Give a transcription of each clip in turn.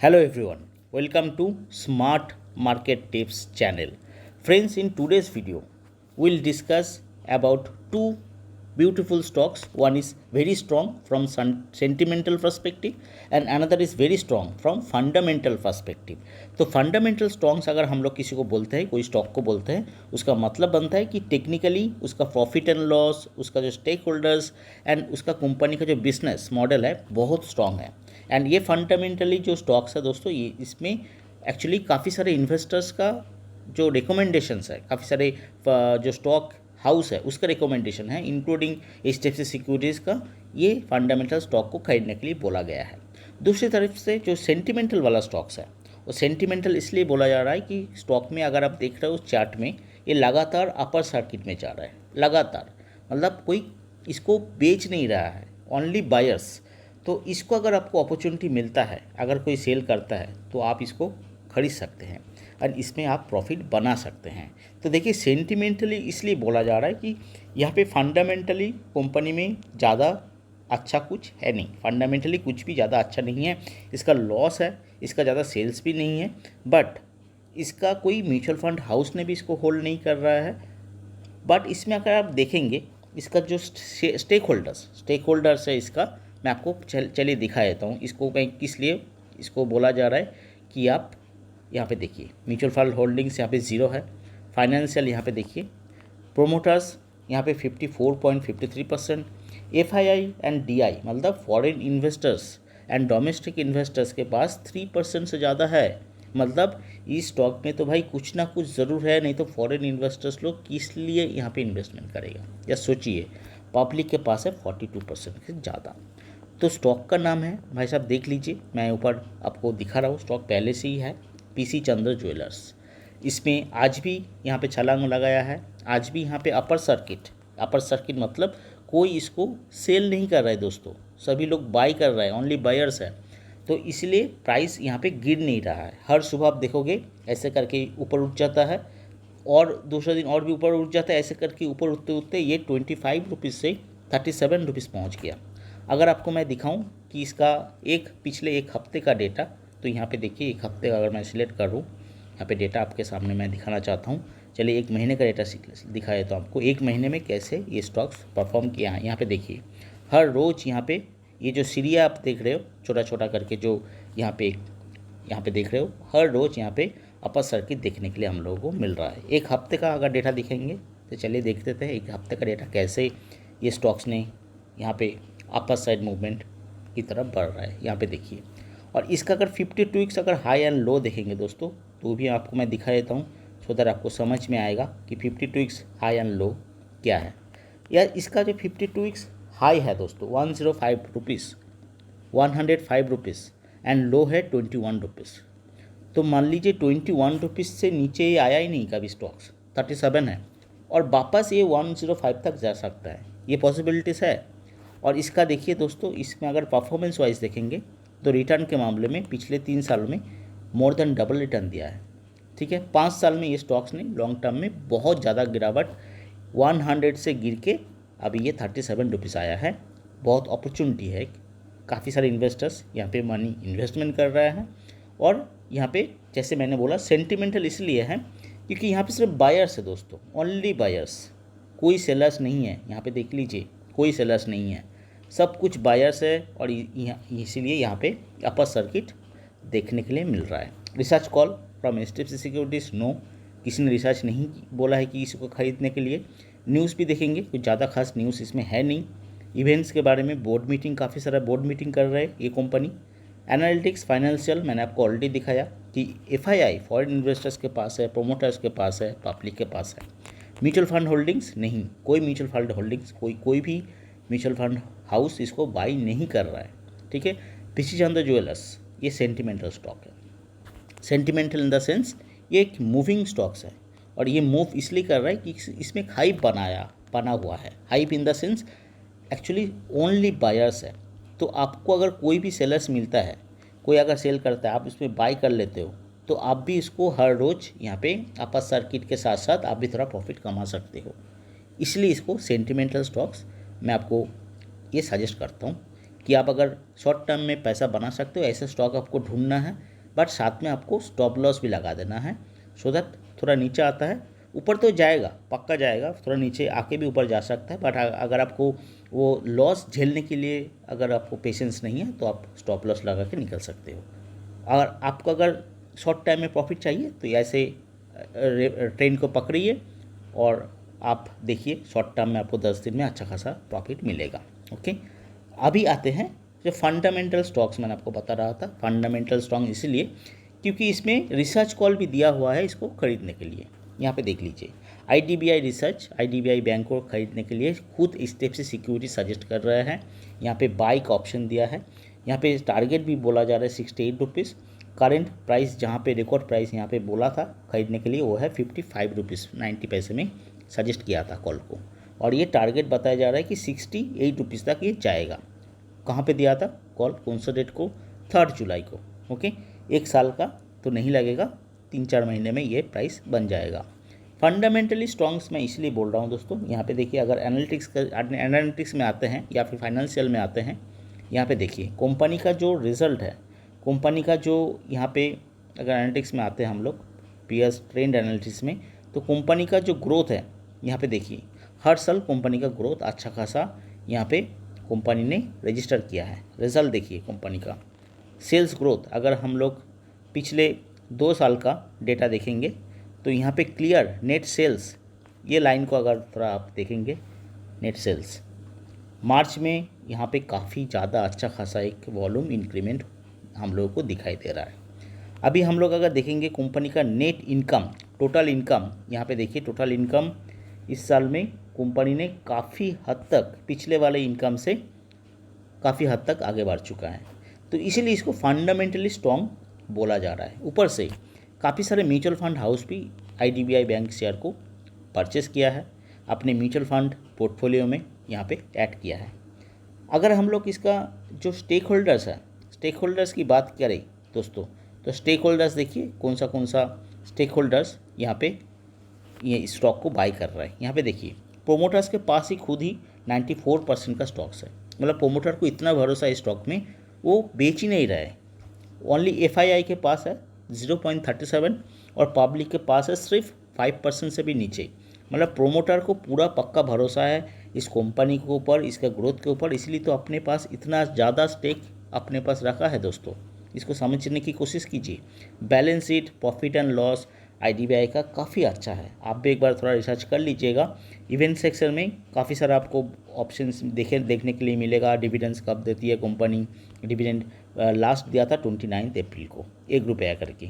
Hello everyone, welcome to Smart Market Tips channel. Friends, in today's video, we'll discuss about two beautiful stocks. One is very strong from sentimental perspective and another is very strong from fundamental perspective. तो fundamental stocks अगर हम लोग किसी को बोलते हैं, कोई stock को बोलते हैं, उसका मतलब बनता है कि टेक्निकली उसका प्रॉफिट एंड लॉस, उसका जो स्टेक होल्डर्स एंड उसका कंपनी का जो बिजनेस मॉडल है बहुत स्ट्रांग है। एंड ये फंडामेंटली जो स्टॉक्स है दोस्तों, ये इसमें एक्चुअली काफ़ी सारे इन्वेस्टर्स का जो रिकमेंडेशंस है, काफ़ी सारे जो स्टॉक हाउस है उसका रिकमेंडेशन है, इंक्लूडिंग HDFC सिक्योरिटीज़ का, ये फंडामेंटल स्टॉक को खरीदने के लिए बोला गया है। दूसरी तरफ से जो सेंटिमेंटल वाला स्टॉक्स है, वो सेंटिमेंटल इसलिए बोला जा रहा है कि स्टॉक में अगर आप देख रहे हो चार्ट में, ये लगातार अपर सर्किट में जा रहा है, लगातार, मतलब कोई इसको बेच नहीं रहा है, ओनली बायर्स। तो इसको अगर आपको अपॉर्चुनिटी मिलता है, अगर कोई सेल करता है तो आप इसको खरीद सकते हैं और इसमें आप प्रॉफिट बना सकते हैं। तो देखिए, सेंटिमेंटली इसलिए बोला जा रहा है कि यहाँ पे फंडामेंटली कंपनी में ज़्यादा अच्छा कुछ है नहीं, फंडामेंटली कुछ भी ज़्यादा अच्छा नहीं है, इसका लॉस है, इसका ज़्यादा सेल्स भी नहीं है, बट इसका कोई म्यूचुअल फंड हाउस ने भी इसको होल्ड नहीं कर रहा है। बट इसमें अगर आप देखेंगे, इसका जो स्टेक होल्डर्स है, इसका मैं आपको चलिए दिखा देता हूँ। इसको मैं किस लिए इसको बोला जा रहा है कि आप यहाँ पे देखिए, म्यूचुअल फंड होल्डिंग्स यहाँ पे ज़ीरो है, फाइनेंशियल यहाँ पे देखिए, प्रोमोटर्स यहाँ पे 54.53%, FII एंड DI मतलब foreign investors and domestic investors के पास 3% से ज़्यादा है। मतलब इस स्टॉक में तो भाई कुछ ना कुछ ज़रूर है, नहीं तो फॉरेन इन्वेस्टर्स लोग किस लिए यहाँ पे इन्वेस्टमेंट करेगा, या सोचिए, पब्लिक के पास है 42% से ज़्यादा। तो स्टॉक का नाम है, भाई साहब देख लीजिए, मैं ऊपर आपको दिखा रहा हूँ, स्टॉक पहले से ही है, PC चंद्र ज्वेलर्स। इसमें आज भी यहाँ पे छलांग लगाया है, आज भी यहाँ पे अपर सर्किट मतलब कोई इसको सेल नहीं कर रहा है दोस्तों, सभी लोग बाई कर रहे हैं, ओनली बायर्स है। तो इसलिए प्राइस यहाँ पे गिर नहीं रहा है। हर सुबह आप देखोगे ऐसे करके ऊपर उठ जाता है और दूसरे दिन और भी ऊपर उठ जाता है, ऐसे करके ऊपर उठते उठते ये 25 रुपीज़ से 37 रुपीज़ पहुँच गया। अगर आपको मैं दिखाऊं कि इसका पिछले एक हफ्ते का डेटा, तो यहाँ पे देखिए, एक हफ्ते का अगर मैं सिलेक्ट करूँ, यहाँ पे डेटा आपके सामने मैं दिखाना चाहता हूँ। चलिए एक महीने का डेटा दिखा देता हूँ आपको, एक महीने में कैसे ये स्टॉक्स परफॉर्म किया है। यहाँ पे देखिए, हर रोज़ यहाँ पे ये जो सीरिया आप देख रहे हो छोटा छोटा करके, जो यहाँ पे देख रहे हो, हर रोज़ यहाँ पे अपर सर्किट देखने के लिए हम लोगों को मिल रहा है। एक हफ्ते का अगर डेटा दिखेंगे तो चलिए देख लेते हैं एक हफ्ते का डेटा कैसे ये स्टॉक्स ने यहाँ पे अपर साइड मूवमेंट की तरफ बढ़ रहा है। यहाँ पे देखिए, और इसका अगर 52 वीक्स अगर हाई एंड लो देखेंगे दोस्तों, तो भी आपको मैं दिखा देता हूँ, सो दैट आपको समझ में आएगा कि 52 वीक्स हाई एंड लो क्या है। या इसका जो 52 वीक्स हाई है दोस्तों 105 रुपीज़, 105 रुपीज़ एंड लो है 21 रुपीज़। तो मान लीजिए 21 रुपीज़ से नीचे ये आया ही नहीं कभी, स्टॉक्स 37 है और वापस ये 105 तक जा सकता है, ये पॉसिबिलिटीज़ है। और इसका देखिए दोस्तों, इसमें अगर परफॉर्मेंस वाइज देखेंगे तो रिटर्न के मामले में पिछले 3 सालों में मोर देन डबल रिटर्न दिया है। ठीक है, 5 साल में ये स्टॉक्स ने लॉन्ग टर्म में बहुत ज़्यादा गिरावट, 100 से गिर के अभी ये 37 रुपीज़ आया है। बहुत अपॉर्चुनिटी है, काफ़ी सारे इन्वेस्टर्स यहाँ पे मनी इन्वेस्टमेंट कर रहे हैं। और यहाँ पे जैसे मैंने बोला सेंटिमेंटल इसलिए है क्योंकि यहाँ पे सिर्फ बायर्स है दोस्तों, ओनली बायर्स, कोई सेलर्स नहीं है। यहाँ पे देख लीजिए, कोई सेलर्स नहीं है, सब कुछ बायर्स है, और इसीलिए यहाँ पे अपर सर्किट देखने के लिए मिल रहा है। Research call from HDFC securities, no, किसी ने रिसर्च नहीं बोला है कि इसको खरीदने के लिए। न्यूज़ भी देखेंगे, कुछ ज़्यादा खास न्यूज़ इसमें है नहीं। इवेंट्स के बारे में बोर्ड मीटिंग, काफ़ी सारा बोर्ड मीटिंग कर रहे हैं ये कंपनी। एनालिटिक्स, फाइनेंशियल मैंने आपको ऑलरेडी दिखाया कि FII फॉरेन इन्वेस्टर्स के पास है, प्रोमोटर्स के पास है, पब्लिक के पास है। म्यूचुअल फंड होल्डिंग्स नहीं, कोई म्यूचुअल फंड होल्डिंग्स, कोई भी म्यूचुअल फंड हाउस इसको बाई नहीं कर रहा है। ठीक है, PC चंद्र ज्वेलर्स, ये सेंटिमेंटल स्टॉक है। सेंटिमेंटल इन द सेंस ये एक मूविंग स्टॉक्स है, और ये मूव इसलिए कर रहा है कि इसमें एक हाइप बना हुआ है। Hype in the sense actually only buyers है। तो आपको अगर कोई भी सेलर्स मिलता है, कोई अगर सेल करता है, आप इसमें बाई कर लेते हो, तो आप भी इसको हर रोज़ यहाँ पे अपर सर्किट के साथ साथ आप भी थोड़ा प्रॉफिट कमा सकते हो। इसलिए इसको सेंटिमेंटल स्टॉक्स मैं आपको ये सजेस्ट करता हूँ कि आप अगर शॉर्ट टर्म में पैसा बना सकते हो ऐसे स्टॉक आपको ढूंढना है, बट साथ में आपको स्टॉप लॉस भी लगा देना है, सो दैट थोड़ा नीचे आता है, ऊपर तो जाएगा, पक्का जाएगा, थोड़ा नीचे आके भी ऊपर जा सकता है, बट अगर आपको वो लॉस झेलने के लिए अगर आपको पेशेंस नहीं है तो आप स्टॉप लॉस लगा के निकल सकते हो। और आपको अगर शॉर्ट टाइम में प्रॉफिट चाहिए तो ऐसे ट्रेन को पकड़िए और आप देखिए शॉर्ट टर्म में आपको 10 दिन में अच्छा खासा प्रॉफिट मिलेगा। ओके, अभी आते हैं जो फंडामेंटल स्टॉक्स मैंने आपको बता रहा था। फंडामेंटल स्टॉक इसलिए क्योंकि इसमें रिसर्च कॉल भी दिया हुआ है इसको खरीदने के लिए। यहाँ पे देख लीजिए, IDBI रिसर्च IDBI बैंक को खरीदने के लिए खुद स्टेप से सिक्योरिटी सजेस्ट कर रहे हैं। यहाँ पे बाई का ऑप्शन दिया है, यहाँ पे टारगेट भी बोला जा रहा है 68 रुपीज़। करेंट प्राइस जहाँ पे रिकॉर्ड प्राइस यहाँ पे बोला था खरीदने के लिए वो है 55 रुपीज़ 90 पैसे में सजेस्ट किया था कॉल को, और ये टारगेट बताया जा रहा है कि 68 रुपीज़ तक ये जाएगा। कहाँ पे दिया था कॉल, कौन सा डेट को, 3 जुलाई को। ओके, 1 साल का तो नहीं लगेगा, 3-4 महीने में ये प्राइस बन जाएगा। फंडामेंटली स्ट्रॉन्ग्स मैं इसलिए बोल रहा हूँ दोस्तों, यहाँ पे देखिए अगर एनालिटिक्स में आते हैं या फिर फाइनेंशियल में आते हैं, यहाँ पे देखिए कंपनी का जो रिज़ल्ट है, कंपनी का जो यहाँ पे अगर एनालिटिक्स में आते हैं हम लोग पीएस ट्रेंड एनालिटिक्स में, तो कंपनी का जो ग्रोथ है यहाँ पे देखिए हर साल कंपनी का ग्रोथ अच्छा खासा यहाँ पे कंपनी ने रजिस्टर किया है। रिज़ल्ट देखिए कंपनी का सेल्स ग्रोथ, अगर हम लोग पिछले 2 साल का डेटा देखेंगे तो यहाँ पे क्लियर नेट सेल्स, ये लाइन को अगर थोड़ा आप देखेंगे, नेट सेल्स मार्च में यहाँ पे काफ़ी ज़्यादा अच्छा खासा एक वॉल्यूम इंक्रीमेंट हम लोगों को दिखाई दे रहा है। अभी हम लोग अगर देखेंगे कंपनी का नेट इनकम, टोटल इनकम, यहाँ पे देखिए टोटल इनकम इस साल में कंपनी ने काफ़ी हद तक पिछले वाले इनकम से काफ़ी हद तक आगे बढ़ चुका है, तो इसीलिए इसको फंडामेंटली स्ट्रॉन्ग बोला जा रहा है। ऊपर से काफ़ी सारे म्यूचुअल फंड हाउस भी IDBI बैंक शेयर को परचेस किया है, अपने म्यूचुअल फंड पोर्टफोलियो में यहाँ पे ऐड किया है। अगर हम लोग इसका जो स्टेक होल्डर्स है, स्टेक होल्डर्स की बात करें दोस्तों, तो स्टेक होल्डर्स देखिए कौन सा स्टेक होल्डर्स यहाँ पे ये स्टॉक को बाई कर रहा है। यहाँ पे देखिए प्रोमोटर्स के पास ही खुद ही 94% का स्टॉक्स है, मतलब प्रोमोटर को इतना भरोसा है स्टॉक में, वो बेच ही नहीं रहा है। ओनली FII के पास है 0.37 और पब्लिक के पास है सिर्फ 5% से भी नीचे, मतलब प्रोमोटर को पूरा पक्का भरोसा है इस कंपनी के ऊपर, इसका ग्रोथ के ऊपर, इसलिए तो अपने पास इतना ज़्यादा स्टेक अपने पास रखा है दोस्तों। इसको समझने की कोशिश कीजिए। Balance sheet, profit and loss IDBI का काफ़ी अच्छा है, आप भी एक बार थोड़ा रिसर्च कर लीजिएगा। इवेंट सेक्शन में काफ़ी सारा आपको ऑप्शंस देखने के लिए मिलेगा। डिविडेंड्स कब देती है कंपनी, डिविडेंड लास्ट दिया था 29 अप्रैल को 1 रुपया करके,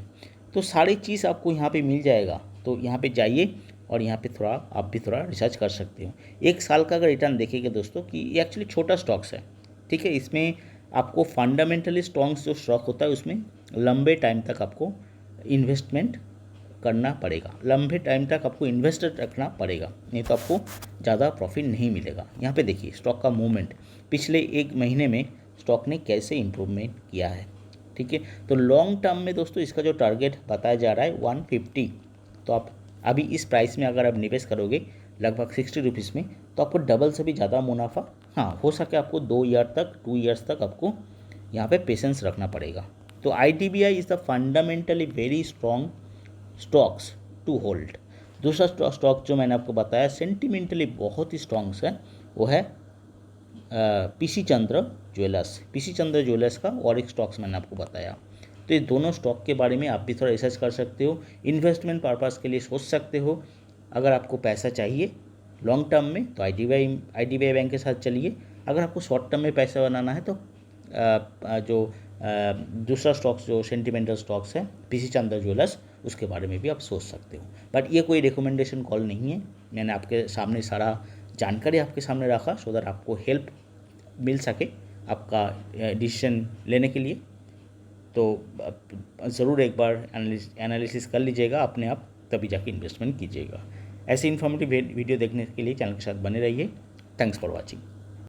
तो सारी चीज़ आपको यहाँ पे मिल जाएगा। तो यहाँ पे जाइए और यहाँ पे थोड़ा आप भी थोड़ा रिसर्च कर सकते हो। 1 साल का अगर रिटर्न देखेंगे दोस्तों कि ये एक्चुअली छोटा स्टॉक्स है, ठीक है, इसमें आपको फंडामेंटली स्ट्रॉन्ग जो स्टॉक होता है उसमें लंबे टाइम तक आपको इन्वेस्टमेंट करना पड़ेगा, लंबे टाइम तक आपको इन्वेस्टेड रखना पड़ेगा, नहीं तो आपको ज़्यादा प्रॉफिट नहीं मिलेगा। यहाँ पे देखिए स्टॉक का मूवमेंट पिछले 1 महीने में स्टॉक ने कैसे इम्प्रूवमेंट किया है, ठीक है। तो लॉन्ग टर्म में दोस्तों इसका जो टारगेट बताया जा रहा है 150, तो आप अभी इस प्राइस में अगर आप निवेश करोगे लगभग 60 रुपीज़ में, तो आपको डबल से भी ज़्यादा मुनाफा, हाँ हो सके आपको 2 ईयर्स तक आपको यहाँ पे पेशेंस रखना पड़ेगा। तो IDBI is the fundamentally very strong stocks to hold. दूसरा स्टॉक जो मैंने आपको बताया सेंटिमेंटली बहुत ही स्ट्रॉन्ग्स है, वो है PC चंद्र ज्वेलर्स का, और एक स्टॉक्स मैंने आपको बताया। तो ये दोनों स्टॉक के बारे में आप भी थोड़ा रिसर्च कर सकते हो, इन्वेस्टमेंट पर्पज़ के लिए सोच सकते हो। अगर आपको पैसा चाहिए लॉन्ग टर्म में तो IDBI बैंक के साथ चलिए, अगर आपको शॉर्ट टर्म में पैसा बनाना है तो दूसरा स्टॉक्स जो सेंटिमेंटल स्टॉक्स है PC चंद्र ज्वेलर्स, उसके बारे में भी आप सोच सकते हो। बट ये कोई रिकमेंडेशन कॉल नहीं है, मैंने आपके सामने सारा जानकारी आपके सामने रखा सो दैट आपको हेल्प मिल सके आपका डिसीजन लेने के लिए। तो ज़रूर एक बार एनालिसिस कर लीजिएगा अपने आप, तभी जाके इन्वेस्टमेंट कीजिएगा। ऐसे इन्फॉर्मेटिव वीडियो देखने के लिए चैनल के साथ बने रहिए। Thanks for watching.